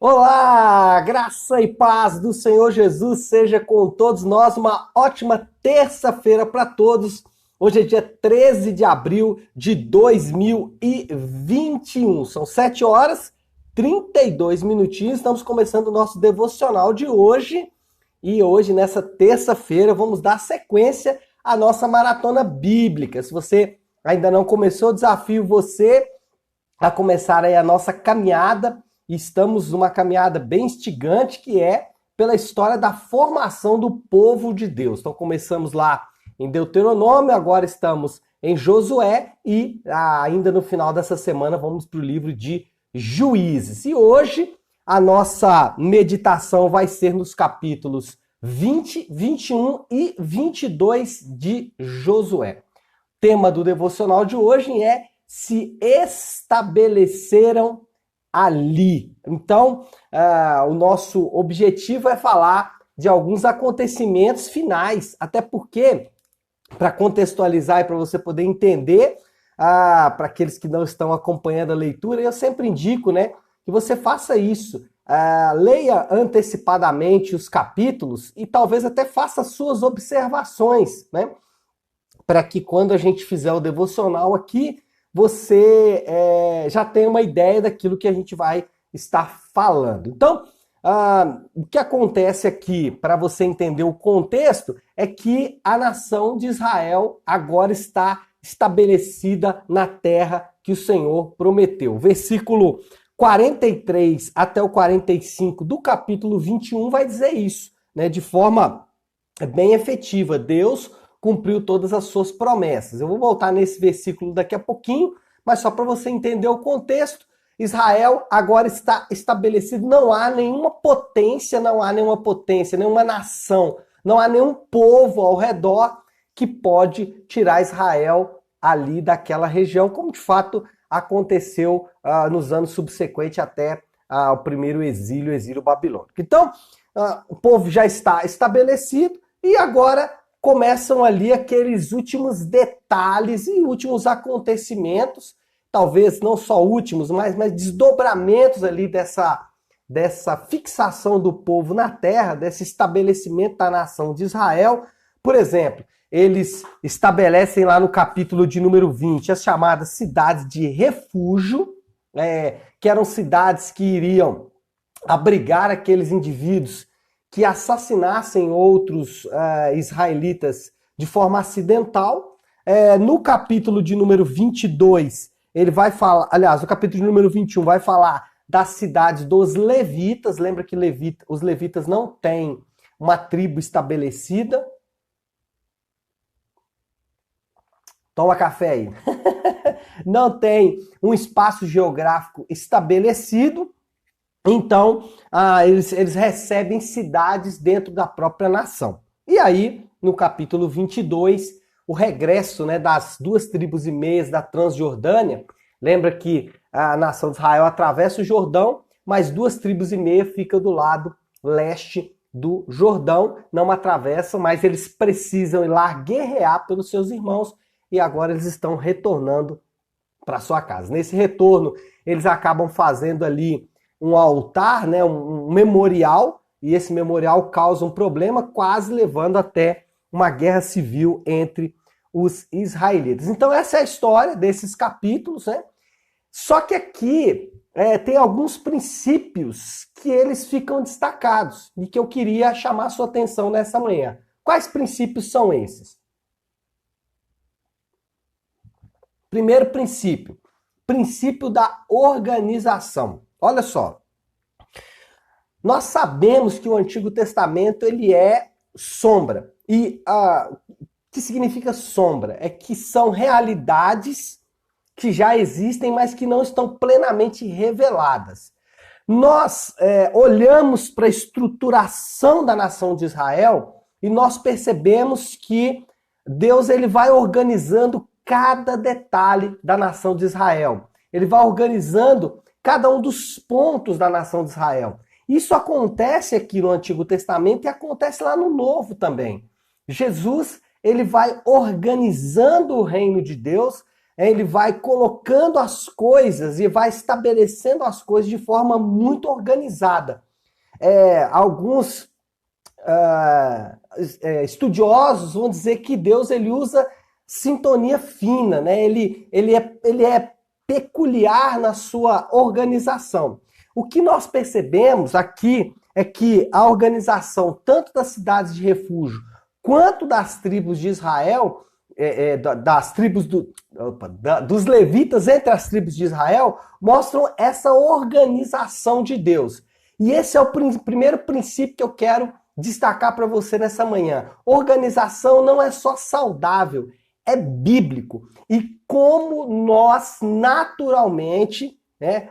Olá, graça e paz do Senhor Jesus seja com todos nós. Uma ótima terça-feira para todos. Hoje é dia 13 de abril de 2021. São 7 horas 32 minutinhos. Estamos começando o nosso devocional de hoje. E hoje, nessa terça-feira, vamos dar sequência à nossa maratona bíblica. Se você ainda não começou, desafio você a começar aí a nossa caminhada. Estamos numa caminhada bem instigante, que é pela história da formação do povo de Deus. Então começamos lá em Deuteronômio, agora estamos em Josué e ainda no final dessa semana vamos para o livro de Juízes. E hoje a nossa meditação vai ser nos capítulos 20, 21 e 22 de Josué. O tema do devocional de hoje é se estabeleceram ali. Então, o nosso objetivo é falar de alguns acontecimentos finais, até porque, para contextualizar e para você poder entender, para aqueles que não estão acompanhando a leitura, eu sempre indico, né, que você faça isso. Leia antecipadamente os capítulos e talvez até faça suas observações, né, para que quando a gente fizer o devocional aqui, você já tem uma ideia daquilo que a gente vai estar falando. Então, o que acontece aqui, para você entender o contexto, é que a nação de Israel agora está estabelecida na terra que o Senhor prometeu. Versículo 43 até o 45 do capítulo 21 vai dizer isso, né, de forma bem efetiva. Deus cumpriu todas as suas promessas. Eu vou voltar nesse versículo daqui a pouquinho, mas só para você entender o contexto, Israel agora está estabelecido, não há nenhuma potência, nenhuma nação, não há nenhum povo ao redor que pode tirar Israel ali daquela região, como de fato aconteceu nos anos subsequentes até o primeiro exílio babilônico. Então, o povo já está estabelecido e agora começam ali aqueles últimos detalhes e últimos acontecimentos, talvez não só últimos, mas desdobramentos ali dessa fixação do povo na terra, desse estabelecimento da nação de Israel. Por exemplo, eles estabelecem lá no capítulo de número 20 as chamadas cidades de refúgio, que eram cidades que iriam abrigar aqueles indivíduos que assassinassem outros israelitas de forma acidental. No capítulo de número 22, ele vai falar, aliás, o capítulo de número 21 vai falar das cidades dos levitas. Lembra que os levitas não têm uma tribo estabelecida. Toma café aí. Não tem um espaço geográfico estabelecido. Então, eles recebem cidades dentro da própria nação. E aí, no capítulo 22, o regresso, né, das 2,5 tribos da Transjordânia. Lembra que a nação de Israel atravessa o Jordão, mas 2,5 tribos ficam do lado leste do Jordão, não atravessam, mas eles precisam ir lá guerrear pelos seus irmãos e agora eles estão retornando para sua casa. Nesse retorno, eles acabam fazendo ali um altar, né, um memorial, e esse memorial causa um problema, quase levando até uma guerra civil entre os israelitas. Então essa é a história desses capítulos, né? Só que aqui tem alguns princípios que eles ficam destacados e que eu queria chamar a sua atenção nessa manhã. Quais princípios são esses? Primeiro princípio, princípio da organização. Olha só, nós sabemos que o Antigo Testamento ele é sombra. E o que significa sombra? É que são realidades que já existem, mas que não estão plenamente reveladas. Nós olhamos para a estruturação da nação de Israel e nós percebemos que Deus ele vai organizando cada detalhe da nação de Israel. Ele vai organizando cada um dos pontos da nação de Israel. Isso acontece aqui no Antigo Testamento e acontece lá no Novo também. Jesus, ele vai organizando o reino de Deus ele vai colocando as coisas e vai estabelecendo as coisas de forma muito organizada. Alguns estudiosos vão dizer que Deus ele usa sintonia fina, né? Ele é peculiar na sua organização. O que nós percebemos aqui é que a organização tanto das cidades de refúgio quanto das tribos de Israel, das tribos dos levitas entre as tribos de Israel, mostram essa organização de Deus. E esse é o primeiro princípio que eu quero destacar para você nessa manhã. Organização não é só saudável, é bíblico. E como nós naturalmente,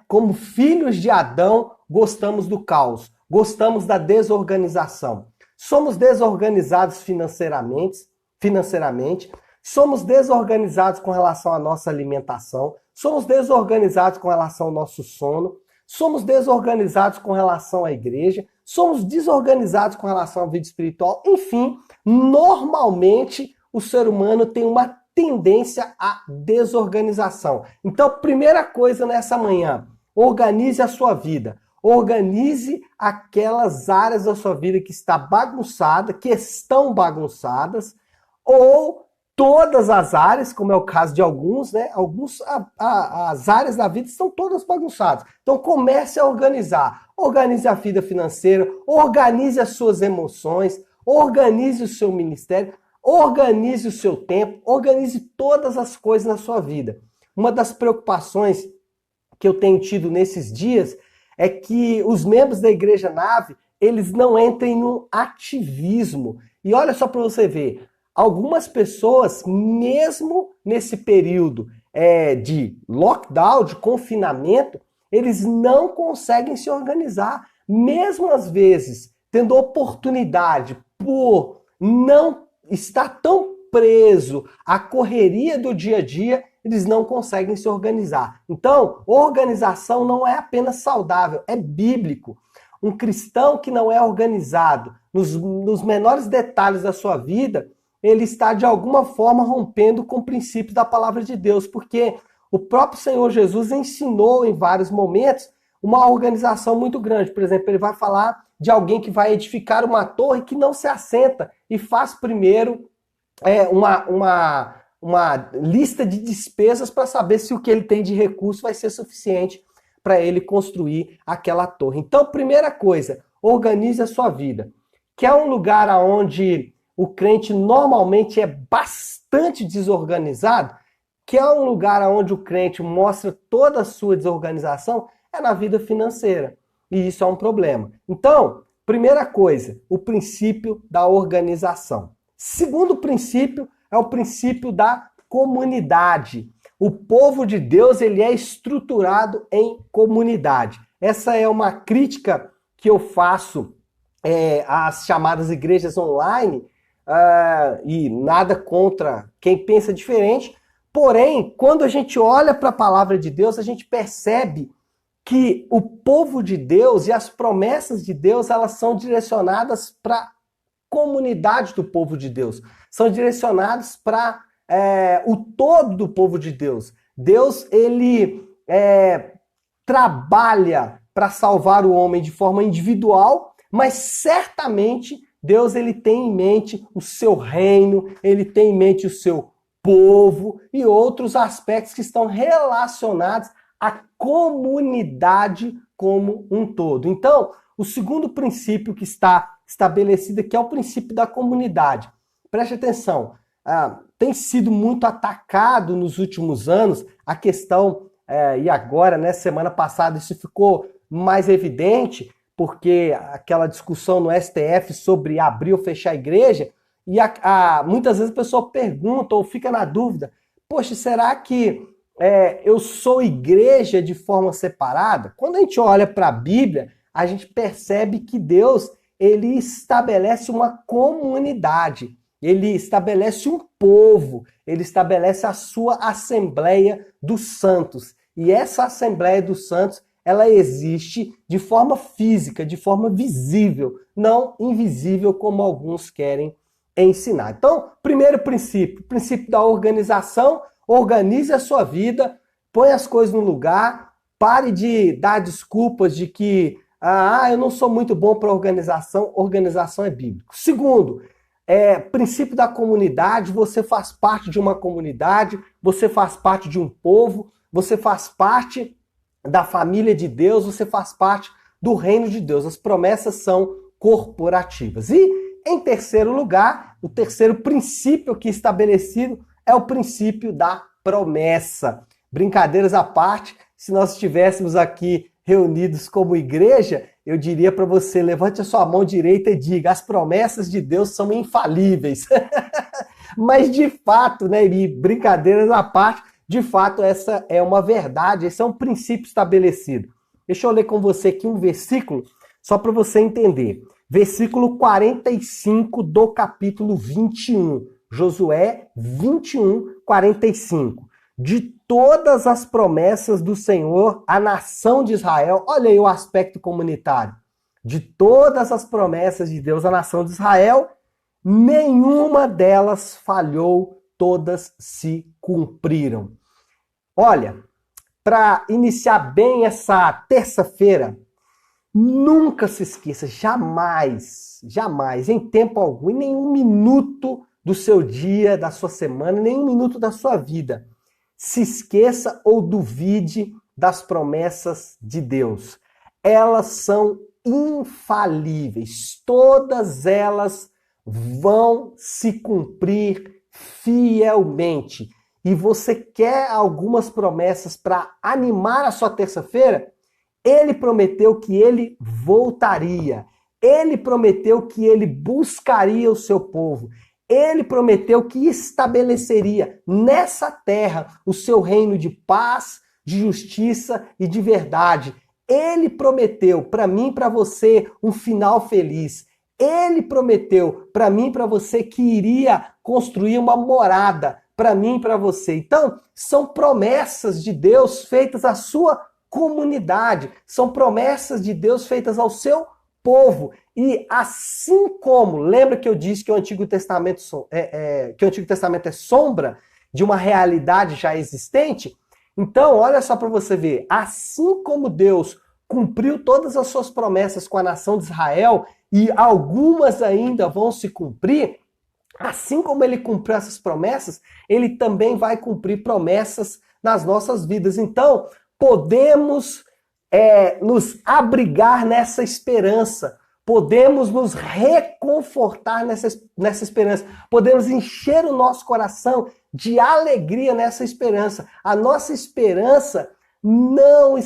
como filhos de Adão, gostamos do caos, gostamos da desorganização. Somos desorganizados financeiramente, somos desorganizados com relação à nossa alimentação, somos desorganizados com relação ao nosso sono, somos desorganizados com relação à igreja, somos desorganizados com relação à vida espiritual. Enfim, normalmente o ser humano tem uma tendência à desorganização. Então, primeira coisa nessa manhã, organize a sua vida. Organize aquelas áreas da sua vida que está bagunçada, que estão bagunçadas, ou todas as áreas, como é o caso de alguns, né? As áreas da vida estão todas bagunçadas. Então comece a organizar. Organize a vida financeira, organize as suas emoções, organize o seu ministério, organize o seu tempo, organize todas as coisas na sua vida. Uma das preocupações que eu tenho tido nesses dias é que os membros da Igreja Nave, eles não entrem no ativismo. E olha só para você ver, algumas pessoas, mesmo nesse período de lockdown, de confinamento, eles não conseguem se organizar. Mesmo às vezes, tendo oportunidade por não estar tão preso à correria do dia a dia, eles não conseguem se organizar. Então, organização não é apenas saudável, é bíblico. Um cristão que não é organizado nos menores detalhes da sua vida, ele está de alguma forma rompendo com o princípio da palavra de Deus, porque o próprio Senhor Jesus ensinou em vários momentos uma organização muito grande. Por exemplo, ele vai falar de alguém que vai edificar uma torre que não se assenta e faz primeiro uma lista de despesas para saber se o que ele tem de recurso vai ser suficiente para ele construir aquela torre. Então, primeira coisa, organize a sua vida. Quer um lugar onde o crente normalmente é bastante desorganizado? Quer um lugar onde o crente mostra toda a sua desorganização? É na vida financeira. E isso é um problema. Então, primeira coisa, o princípio da organização. Segundo princípio é o princípio da comunidade. O povo de Deus ele é estruturado em comunidade. Essa é uma crítica que eu faço às chamadas igrejas online, e nada contra quem pensa diferente. Porém, quando a gente olha para a palavra de Deus, a gente percebe que o povo de Deus e as promessas de Deus, elas são direcionadas para a comunidade do povo de Deus. São direcionadas para o todo do povo de Deus. Deus, ele trabalha para salvar o homem de forma individual, mas certamente Deus ele tem em mente o seu reino, ele tem em mente o seu povo e outros aspectos que estão relacionados à comunidade como um todo. Então, o segundo princípio que está estabelecido aqui é o princípio da comunidade. Preste atenção, tem sido muito atacado nos últimos anos a questão, e agora, né, semana passada, isso ficou mais evidente, porque aquela discussão no STF sobre abrir ou fechar a igreja, e muitas vezes a pessoa pergunta ou fica na dúvida, poxa, será que eu sou igreja de forma separada? Quando a gente olha para a Bíblia, a gente percebe que Deus ele estabelece uma comunidade, ele estabelece um povo, ele estabelece a sua Assembleia dos Santos. E essa Assembleia dos Santos, ela existe de forma física, de forma visível, não invisível como alguns querem ensinar. Então, primeiro princípio, o princípio da organização. Organize a sua vida, põe as coisas no lugar, pare de dar desculpas de que eu não sou muito bom para organização. Organização é bíblico. Segundo, princípio da comunidade, você faz parte de uma comunidade, você faz parte de um povo, você faz parte da família de Deus, você faz parte do reino de Deus. As promessas são corporativas. E, em terceiro lugar, o terceiro princípio aqui estabelecido é o princípio da promessa. Brincadeiras à parte, se nós estivéssemos aqui reunidos como igreja, eu diria para você, levante a sua mão direita e diga, as promessas de Deus são infalíveis. Mas de fato, né, e brincadeiras à parte, de fato essa é uma verdade, esse é um princípio estabelecido. Deixa eu ler com você aqui um versículo, só para você entender. Versículo 45 do capítulo 21. Josué 21, 45. De todas as promessas do Senhor à nação de Israel, olha aí o aspecto comunitário. De todas as promessas de Deus à nação de Israel, nenhuma delas falhou, todas se cumpriram. Olha, para iniciar bem essa terça-feira, nunca se esqueça, jamais, jamais, em tempo algum, em nenhum minuto do seu dia, da sua semana, em nenhum minuto da sua vida, se esqueça ou duvide das promessas de Deus. Elas são infalíveis, todas elas vão se cumprir fielmente. E você quer algumas promessas para animar a sua terça-feira? Ele prometeu que ele voltaria. Ele prometeu que ele buscaria o seu povo. Ele prometeu que estabeleceria nessa terra o seu reino de paz, de justiça e de verdade. Ele prometeu para mim e para você um final feliz. Ele prometeu para mim e para você que iria construir uma morada para mim e para você. Então, são promessas de Deus feitas à sua comunidade. São promessas de Deus feitas ao seu povo. E assim como, lembra que eu disse que o Antigo Testamento, é sombra de uma realidade já existente? Então, olha só para você ver. Assim como Deus cumpriu todas as suas promessas com a nação de Israel, e algumas ainda vão se cumprir, assim como ele cumpriu essas promessas, ele também vai cumprir promessas nas nossas vidas. Então, podemos nos abrigar nessa esperança, podemos nos reconfortar nessa esperança, podemos encher o nosso coração de alegria nessa esperança. A nossa esperança não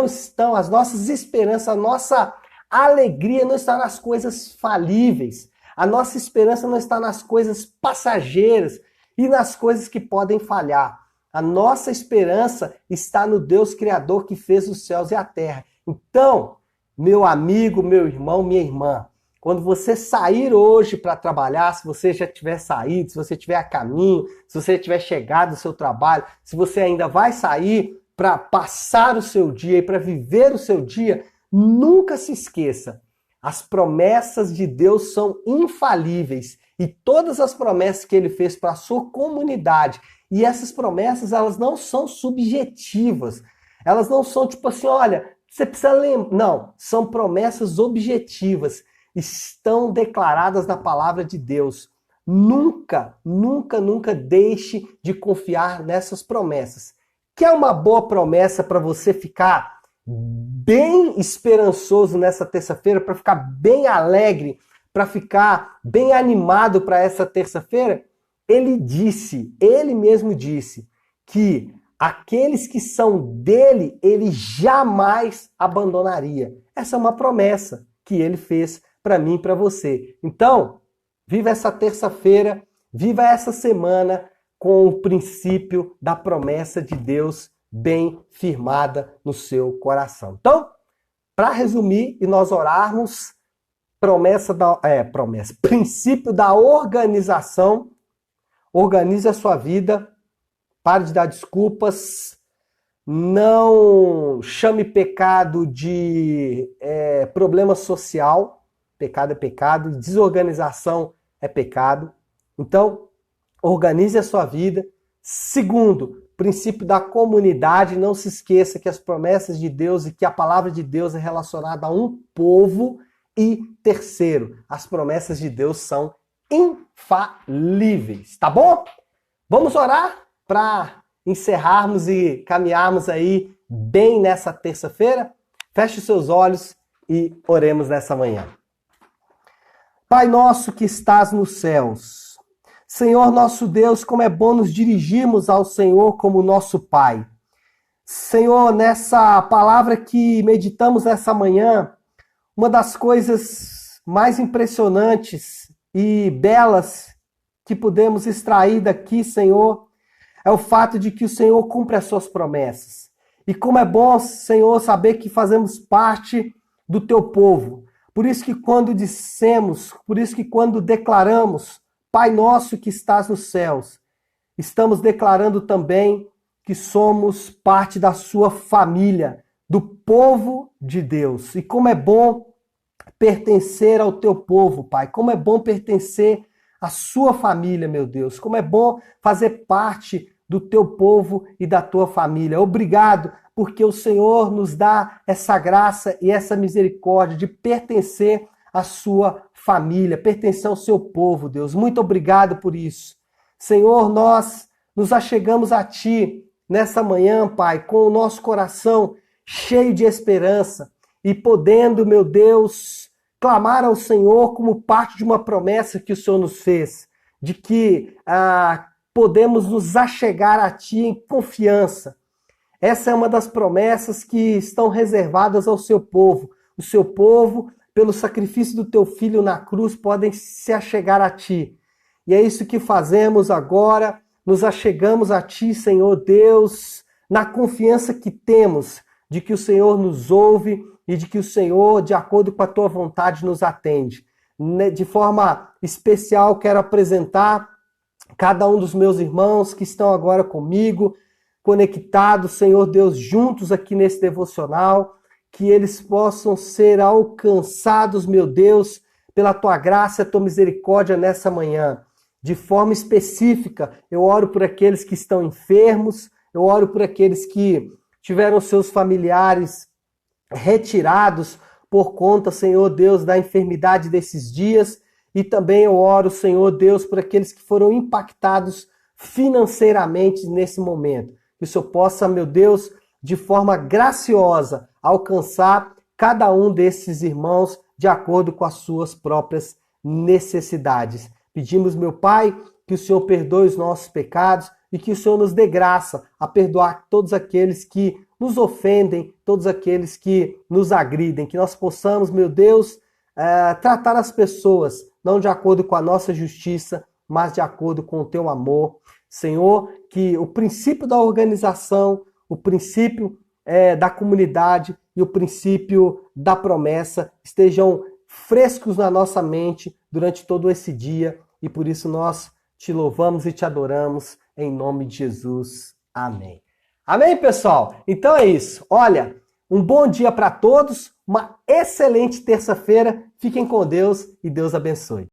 estão, as nossas esperanças, a nossa alegria não está nas coisas falíveis. A nossa esperança não está nas coisas passageiras e nas coisas que podem falhar. A nossa esperança está no Deus Criador que fez os céus e a terra. Então, meu amigo, meu irmão, minha irmã, quando você sair hoje para trabalhar, se você já tiver saído, se você estiver a caminho, se você tiver chegado do seu trabalho, se você ainda vai sair para passar o seu dia e para viver o seu dia, nunca se esqueça. As promessas de Deus são infalíveis e todas as promessas que ele fez para a sua comunidade, e essas promessas, elas não são subjetivas. Elas não são tipo assim, olha, você precisa lembrar. Não, são promessas objetivas. Estão declaradas na palavra de Deus. Nunca, nunca, nunca deixe de confiar nessas promessas. Quer uma boa promessa para você ficar bem esperançoso nessa terça-feira, para ficar bem alegre, para ficar bem animado para essa terça-feira? Ele mesmo disse que aqueles que são dele, ele jamais abandonaria. Essa é uma promessa que ele fez para mim e para você. Então, viva essa terça-feira, viva essa semana com o princípio da promessa de Deus bem firmada no seu coração. Então, para resumir e nós orarmos, princípio da organização. Organize a sua vida, pare de dar desculpas, não chame pecado de problema social, pecado é pecado, desorganização é pecado. Então, organize a sua vida, Segundo, princípio da comunidade. Não se esqueça que as promessas de Deus e que a palavra de Deus é relacionada a um povo. E terceiro, as promessas de Deus são infalíveis, tá bom? Vamos orar para encerrarmos e caminharmos aí bem nessa terça-feira? Feche os seus olhos e oremos nessa manhã. Pai nosso que estás nos céus, Senhor nosso Deus, como é bom nos dirigirmos ao Senhor como nosso Pai. Senhor, nessa palavra que meditamos nessa manhã, uma das coisas mais impressionantes e belas que podemos extrair daqui, Senhor, é o fato de que o Senhor cumpre as suas promessas. E como é bom, Senhor, saber que fazemos parte do teu povo. Por isso que quando dissemos, por isso que quando declaramos, Pai nosso que estás nos céus, estamos declarando também que somos parte da sua família, do povo de Deus. E como é bom pertencer ao teu povo, Pai. Como é bom pertencer à sua família, meu Deus. Como é bom fazer parte do teu povo e da tua família. Obrigado, porque o Senhor nos dá essa graça e essa misericórdia de pertencer à sua família, pertencer ao seu povo, Deus. Muito obrigado por isso. Senhor, nós nos achegamos a Ti nessa manhã, Pai, com o nosso coração cheio de esperança e podendo, meu Deus, clamar ao Senhor como parte de uma promessa que o Senhor nos fez, de que podemos nos achegar a Ti em confiança. Essa é uma das promessas que estão reservadas ao seu povo. O seu povo, pelo sacrifício do teu filho na cruz, podem se achegar a Ti. E é isso que fazemos agora. Nos achegamos a Ti, Senhor Deus, na confiança que temos de que o Senhor nos ouve e de que o Senhor, de acordo com a Tua vontade, nos atende. De forma especial, quero apresentar cada um dos meus irmãos que estão agora comigo, conectados, Senhor Deus, juntos aqui nesse devocional, que eles possam ser alcançados, meu Deus, pela Tua graça e a Tua misericórdia nessa manhã. De forma específica, eu oro por aqueles que estão enfermos, eu oro por aqueles que tiveram seus familiares retirados por conta, Senhor Deus, da enfermidade desses dias. E também eu oro, Senhor Deus, por aqueles que foram impactados financeiramente nesse momento. Que o Senhor possa, meu Deus, de forma graciosa, alcançar cada um desses irmãos de acordo com as suas próprias necessidades. Pedimos, meu Pai, que o Senhor perdoe os nossos pecados e que o Senhor nos dê graça a perdoar todos aqueles que nos ofendem, todos aqueles que nos agridem. Que nós possamos, meu Deus, tratar as pessoas não de acordo com a nossa justiça, mas de acordo com o Teu amor. Senhor, que o princípio da organização, o princípio da comunidade e o princípio da promessa estejam frescos na nossa mente durante todo esse dia. E por isso nós Te louvamos e Te adoramos em nome de Jesus. Amém. Amém, pessoal? Então é isso. Olha, um bom dia para todos, uma excelente terça-feira. Fiquem com Deus e Deus abençoe.